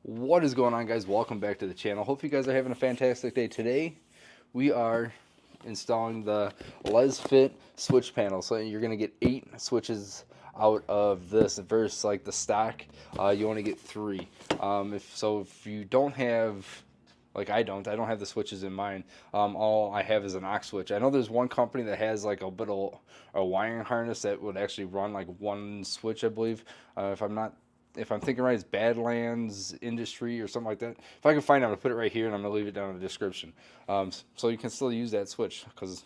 What is going on, guys? Welcome back to the channel. Hope you guys are having a fantastic day. Today we are installing the LesFit switch panel. So you're going to get 8 switches out of this versus like the stock. You only get 3. If you don't have, like I don't have the switches in mine. All I have is an aux switch. I know there's one company that has like a bit of a wiring harness that would actually run like one switch, I believe. If I'm thinking right, it's Badlands Industry or something like that. If I can find it, I'm going to put it right here, and I'm going to leave it down in the description. So you can still use that switch, because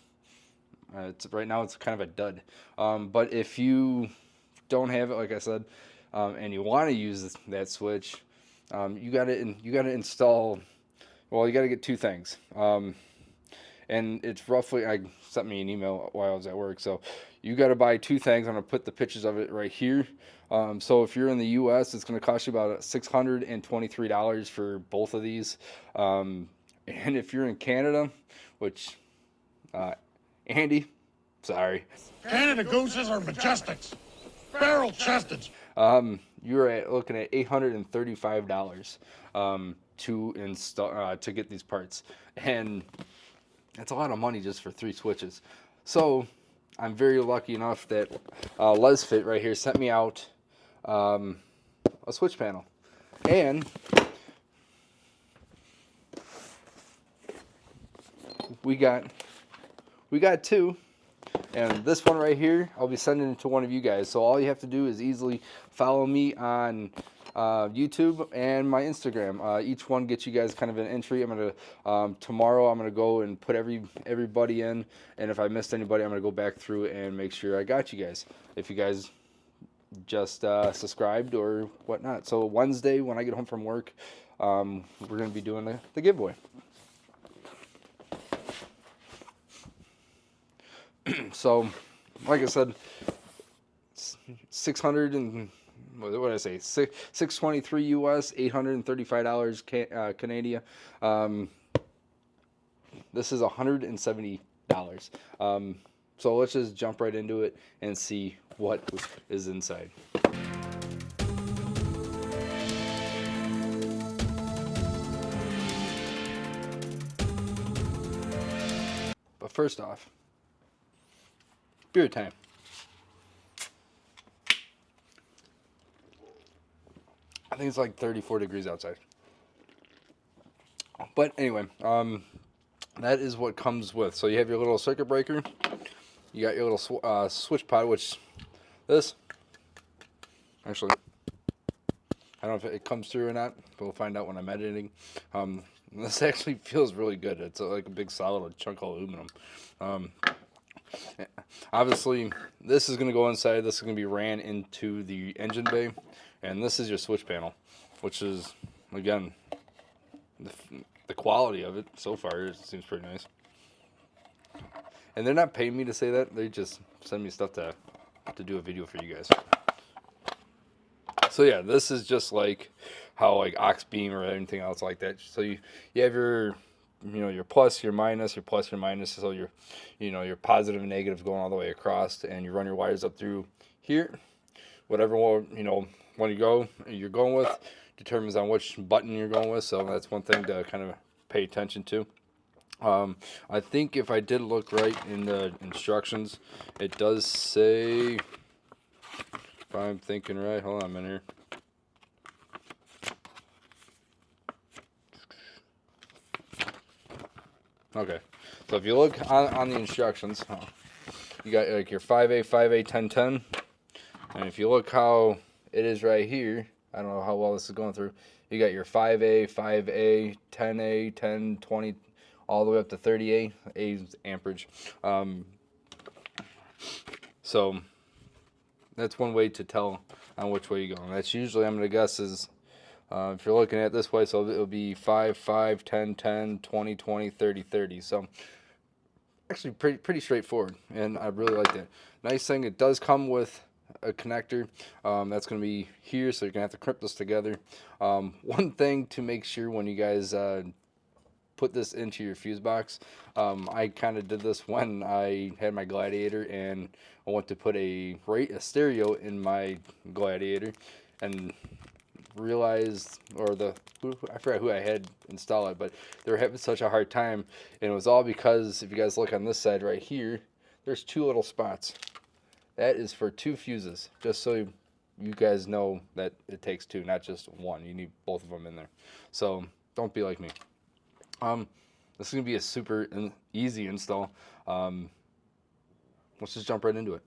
right now it's kind of a dud. But if you don't have it, like I said, and you want to use that switch, you got to install. Well, you got to get 2 things. And it's roughly, I sent me an email while I was at work, so you got to buy 2 things. I'm going to put the pictures of it right here. So if you're in the US, it's going to cost you about $623 for both of these. And if you're in Canada, which Andy, sorry, Canada gooses are majestics, barrel chested. you're looking at $835 to install to get these parts, and that's a lot of money just for 3 switches. So I'm very lucky enough that LesFit right here sent me out a switch panel, and we got 2. And this one right here, I'll be sending it to one of you guys. So all you have to do is easily follow me on YouTube and my Instagram. Each one gets you guys kind of an entry. I'm gonna tomorrow I'm gonna go and put everybody in, and if I missed anybody, I'm gonna go back through and make sure I got you guys. If you guys just subscribed or whatnot. So Wednesday when I get home from work, we're gonna be doing the giveaway. So, like I said, 600 and what did I say? 623 US, $835 Canadian. This is $170. So let's just jump right into it and see what is inside. But first off, beer time. I think it's like 34 degrees outside. But anyway, that is what comes with. So you have your little circuit breaker. You got your little switch pod, which this, actually, I don't know if it comes through or not, but we'll find out when I'm editing. This actually feels really good. It's like a big solid chunk of aluminum. Obviously, this is going to go inside. This is going to be ran into the engine bay. And this is your switch panel, which is, again, the quality of it so far, it seems pretty nice. And they're not paying me to say that. They just send me stuff to do a video for you guys. So yeah, this is just like how like aux beam or anything else like that. So you have your your plus, your minus, your plus, your minus. So your positive and negatives going all the way across, and you run your wires up through here. Whatever one you're going with determines on which button you're going with. So that's one thing to kind of pay attention to. I think if I did look right in the instructions, it does say, if I'm thinking right, hold on a minute here. Okay, so if you look on the instructions, you got like your 5A, 5A, 1010, and if you look how it is right here, I don't know how well this is going through, you got your 5A, 5A, 10A, 10, 20, all the way up to 30A, A is amperage. So that's one way to tell on which way you're going. That's usually, I'm going to guess, is if you're looking at it this way, so it'll be 5, 5, 10, 10, 20, 20, 30, 30. So actually pretty straightforward, and I really like that. Nice thing, it does come with a connector that's going to be here, so you're going to have to crimp this together. One thing to make sure when you guys put this into your fuse box, I kind of did this when I had my Gladiator and I went to put a stereo in my Gladiator, and realized, or I forgot who I had install it, but they were having such a hard time, and it was all because if you guys look on this side right here, there's 2 little spots. That is for 2 fuses, just so you guys know that it takes 2, not just 1. You need both of them in there. So don't be like me. This is gonna be a super easy install. Let's just jump right into it.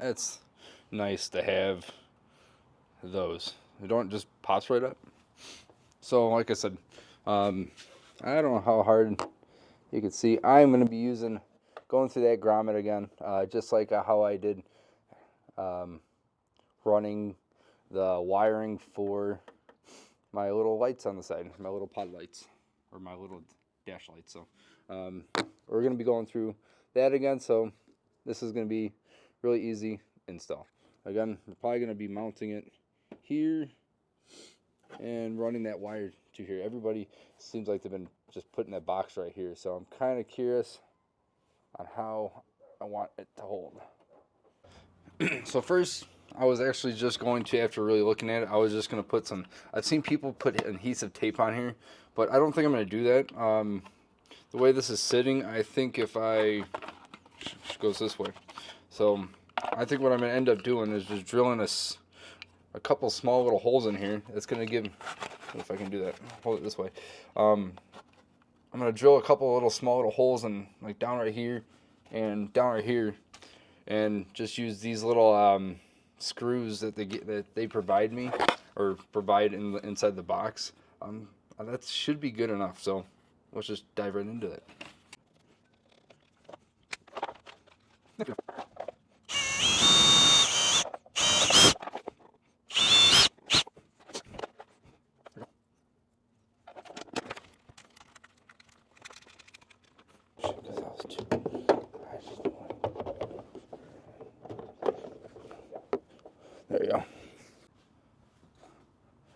It's nice to have those. They don't just pops right up. So like I said, I don't know how hard you can see. I'm going to be going through that grommet again, just like how I did running the wiring for my little lights on the side, my little pod lights, or my little dash lights. So we're going to be going through that again. So this is going to be really easy install. Again, we're probably going to be mounting it here and running that wire to here. Everybody seems like they've been just putting that box right here. So I'm kind of curious on how I want it to hold. So first, I was actually just going to, after really looking at it, I was just going to put some, I've seen people put adhesive tape on here, but I don't think I'm going to do that. The way this is sitting, I think if I, goes this way. So I think what I'm going to end up doing is just drilling a couple small little holes in here. It's going to give, if I can do that, hold it this way. I'm going to drill a couple little small little holes in, like down right here and down right here, and just use these little screws that they provide me, or provide inside the box. That should be good enough. So let's just dive right into it. There you go.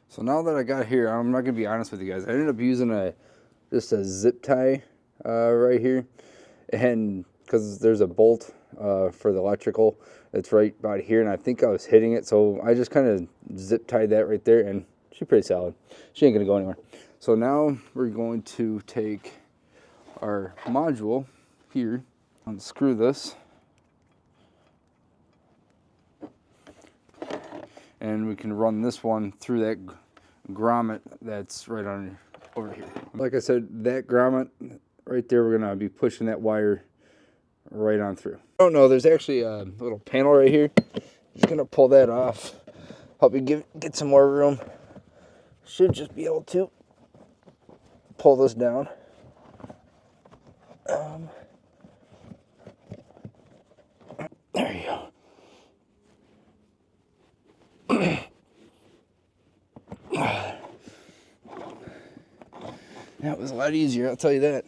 So now that I got here, I'm not gonna be honest with you guys. I ended up using just a zip tie right here, and because there's a bolt for the electrical, it's right about here, and I think I was hitting it, so I just kind of zip tied that right there, and she's pretty solid. She ain't gonna go anywhere. So now we're going to take our module here, unscrew this, and we can run this one through that grommet that's right on over here. Like I said, that grommet right there, we're gonna be pushing that wire right on through. Oh no, there's actually a little panel right here. Just gonna pull that off. Help you get some more room. Should just be able to pull this down. There you go. That was a lot easier, I'll tell you that.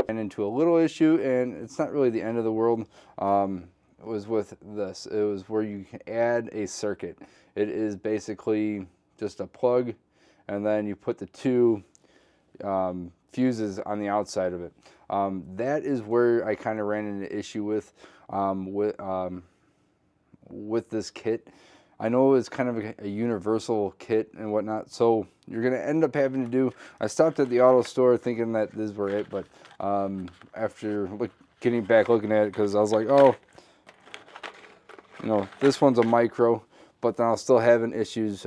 And into a little issue, and it's not really the end of the world. It was with this. It was where you can add a circuit. It is basically just a plug, and then you put the 2 fuses on the outside of it. That is where I kind of ran into issue with this kit. I know it's kind of a universal kit and whatnot, so you're going to end up having to do, I stopped at the auto store thinking that this were it, but after getting back looking at it, because I was like, oh, you know, this one's a micro, but then I'll still having issues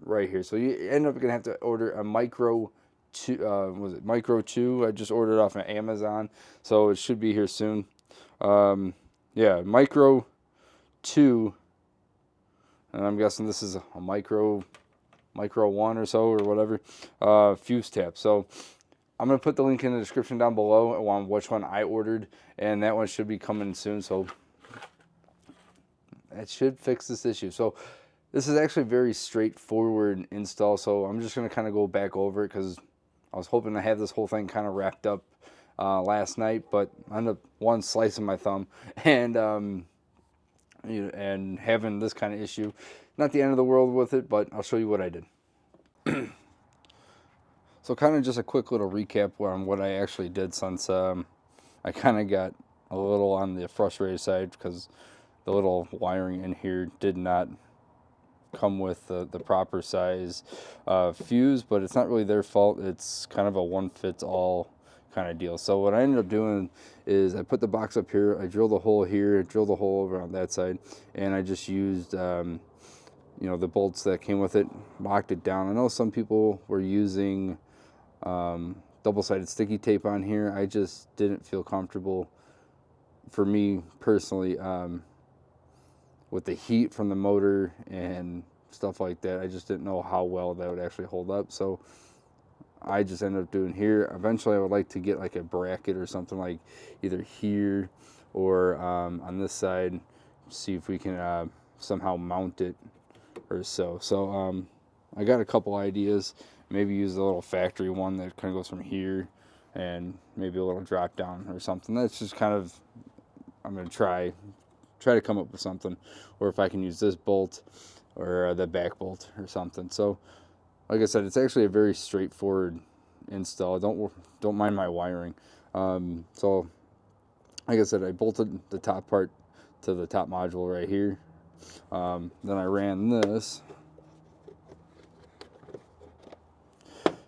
right here. So you end up going to have to order a micro 2, was it micro 2? I just ordered it off of Amazon, so it should be here soon. Yeah, micro 2. and I'm guessing this is a micro 1 or so or whatever, fuse tap. So I'm going to put the link in the description down below on which one I ordered, and that one should be coming soon, so that should fix this issue. So this is actually a very straightforward install, so I'm just going to kind of go back over it because I was hoping to have this whole thing kind of wrapped up last night, but I ended up slicing my thumb and and having this kind of issue. Not the end of the world with it, but I'll show you what I did. So kind of just a quick little recap on what I actually did, since I kind of got a little on the frustrated side because the little wiring in here did not come with the proper size fuse, but it's not really their fault. It's kind of a one-fits-all kind of deal. So what I ended up doing is I put the box up here, I drilled a hole here, I drilled a hole over on that side, and I just used the bolts that came with it, locked it down. I know some people were using double-sided sticky tape on here. I just didn't feel comfortable, for me personally, with the heat from the motor and stuff like that. I just didn't know how well that would actually hold up, so I just ended up doing here. Eventually I would like to get like a bracket or something, like either here or on this side, see if we can somehow mount it or so. So I got a couple ideas. Maybe use the little factory one that kind of goes from here, and maybe a little drop down or something. That's just kind of, I'm going to try to come up with something, or if I can use this bolt or the back bolt or something. So like I said, it's actually a very straightforward install. Don't mind my wiring. So like I said, I bolted the top part to the top module right here. Then I ran this,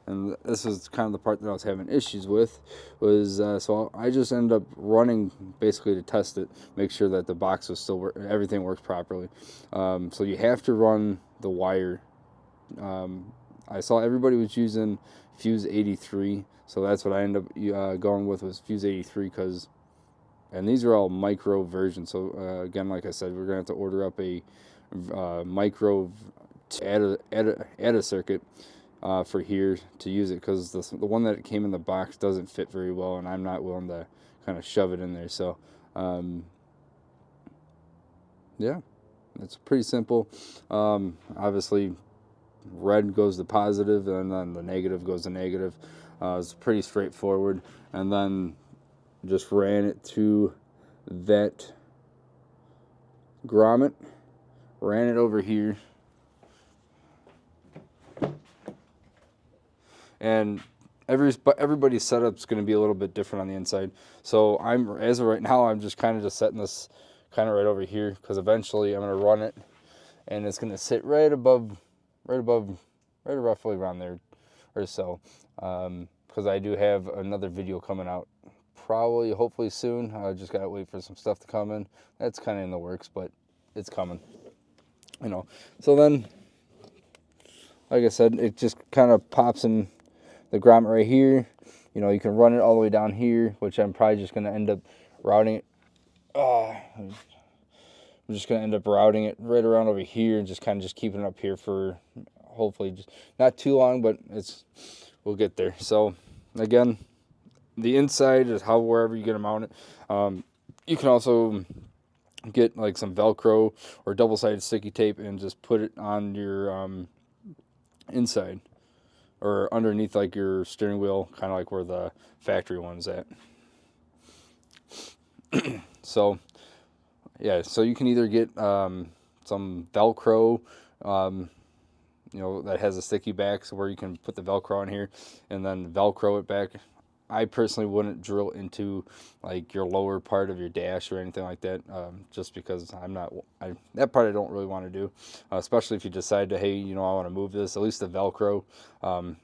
and this is kind of the part that I was having issues with, was so I just ended up running basically to test it, make sure that the box was still everything works properly. So you have to run the wire. I saw everybody was using fuse 83, so that's what I ended up going with, was fuse 83, and these are all micro versions. So again, like I said, we're gonna have to order up a micro to add a circuit for here to use it, because the one that came in the box doesn't fit very well, and I'm not willing to kind of shove it in there. So yeah, it's pretty simple. Obviously red goes to positive, and then the negative goes to negative. It's pretty straightforward. And then just ran it to that grommet, ran it over here, and everybody's setup is going to be a little bit different on the inside. So as of right now, I'm just kind of setting this kind of right over here, because eventually I'm going to run it, and it's going to sit right roughly around there or so, because I do have another video coming out hopefully soon. I just gotta wait for some stuff to come in. That's kind of in the works, but it's coming, so then, like I said, it just kind of pops in the grommet right here. You can run it all the way down here, which I'm probably just going to end up routing it. I'm just going to end up routing it right around over here, and just kind of just keeping it up here for hopefully just not too long, but we'll get there. So again, the inside is wherever you're going to mount it. You can also get like some Velcro or double-sided sticky tape and just put it on your inside or underneath like your steering wheel, kind of like where the factory one's at. So yeah, so you can either get some Velcro, that has a sticky back, so where you can put the Velcro on here and then Velcro it back. I personally wouldn't drill into like your lower part of your dash or anything like that, just because that part I don't really want to do, especially if you decide to, hey, I want to move this. At least the Velcro,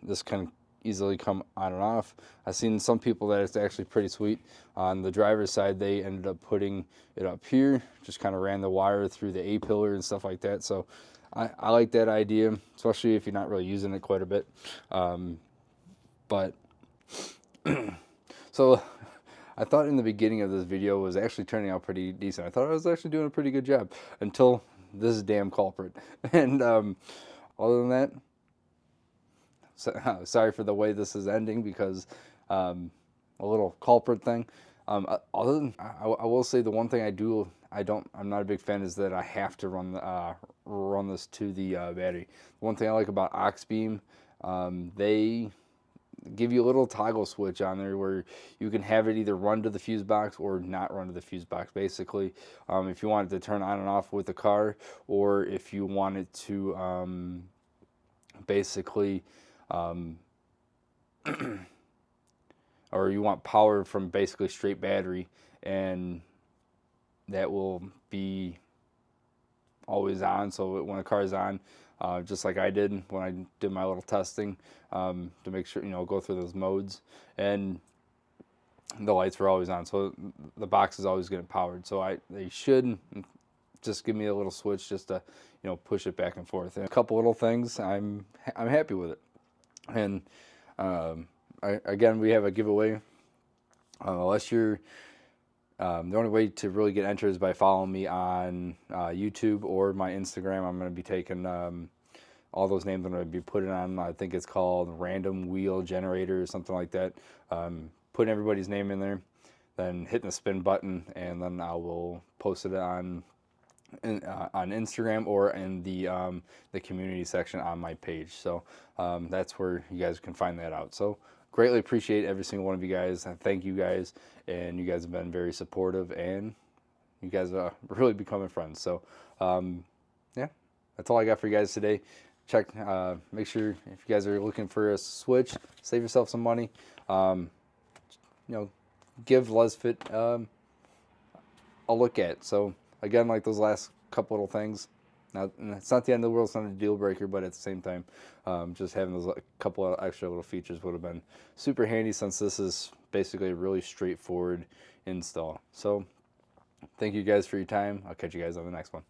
this can easily come on and off. I've seen some people that it's actually pretty sweet. On the driver's side, they ended up putting it up here, just kind of ran the wire through the A-pillar and stuff like that. So I like that idea, especially if you're not really using it quite a bit. But so I thought in the beginning of this video was actually turning out pretty decent. I thought I was actually doing a pretty good job until this damn culprit. And other than that, sorry for the way this is ending, because a little culprit thing. Other than, I will say the one thing I'm not a big fan is that I have to run this to the battery. One thing I like about Oxbeam, they give you a little toggle switch on there where you can have it either run to the fuse box or not run to the fuse box, basically. If you want it to turn on and off with the car, or if you want it to basically or you want power from basically straight battery, and that will be always on. So when a car is on, just like I did when I did my little testing, to make sure, go through those modes, and the lights were always on. So the box is always getting powered. So they should just give me a little switch just to, push it back and forth. And a couple little things, I'm happy with it. And again, we have a giveaway. Unless you're the only way to really get entered is by following me on YouTube or my Instagram. I'm going to be taking all those names. I'm going to be putting on, I think it's called Random Wheel Generator or something like that. Putting everybody's name in there, then hitting the spin button, and then I will post it on Instagram or in the community section on my page. So that's where you guys can find that out. So greatly appreciate every single one of you guys. Thank you guys, and you guys have been very supportive, and you guys are really becoming friends. So yeah, that's all I got for you guys today. Make sure if you guys are looking for a switch, save yourself some money. Give LesFit a look at. So again, like those last couple little things, now it's not the end of the world, it's not a deal breaker, but at the same time, just having those couple of extra little features would have been super handy, since this is basically a really straightforward install. So thank you guys for your time. I'll catch you guys on the next one.